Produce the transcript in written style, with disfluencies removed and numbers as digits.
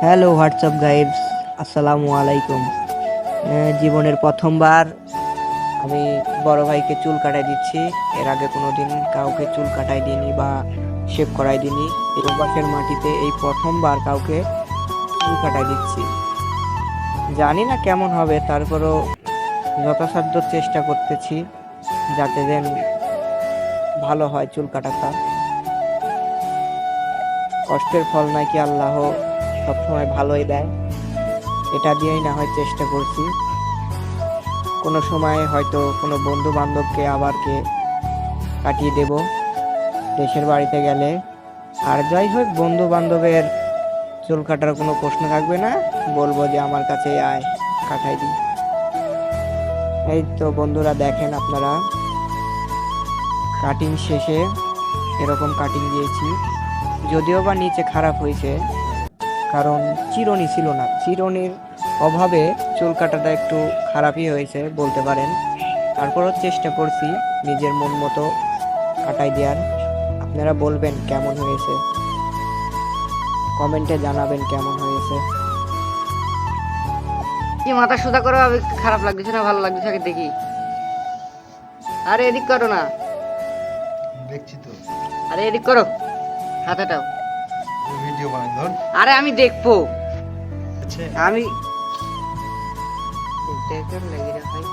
Hello WhatsApp guides, আসসালামু আলাইকুম। জীবনের প্রথমবার আমি বড় ভাইকে চুল কাটাই দিচ্ছি। এর আগে কোনোদিন কাউকে চুল কাটাই দিইনি বা শেভ করাই দিইনি। এই অভ্যাসের মাটিতে এই প্রথমবার কাউকে চুল কাটাই দিচ্ছি। জানি না কেমন হবে, তারপরও যথাসাধ্য চেষ্টা করতেছি যাতে যেন ভালো হয় চুল কাটাটা। কষ্টের ফল নাকি আল্লাহ সবসময় ভালোই দেয়, এটা দিয়েই না হয় চেষ্টা করছি। কোনো সময় হয়তো কোনো বন্ধু বান্ধবকে আবারকে কাটিয়ে দেব দেশের বাড়িতে গেলে। আর যাই হোক, বন্ধু বান্ধবের চুল কাটার কোনো প্রশ্ন থাকবে না, বলবো যে আমার কাছে আয়, কাটাই দিই। এই তো বন্ধুরা, দেখেন আপনারা, কাটিং শেষে এরকম কাটিং দিয়েছি। যদিও বা নিচে খারাপ হয়েছে, কারণ চিরুনি ছিল না, চিরুনির অভাবে চুল কাটাটা একটু খারাপই হয়েছে বলতে পারেন। তারপরও চেষ্টা করছি নিজের মন মতো কাটাই দেওয়ার। আপনারা বলবেন কেমন হয়েছে, কমেন্টে জানাবেন কেমন হয়েছে। কি মাথা সোজা করো, আমি খারাপ লাগতেছে না ভালো লাগতেছে আগে দেখি। আরে এদিক করো না, দেখছি তো। আরে এদিক করো হাতাটাও। ভিডিও বানাই ধর। আরে আমি দেখবো, আচ্ছা আমি লেগে রাখাই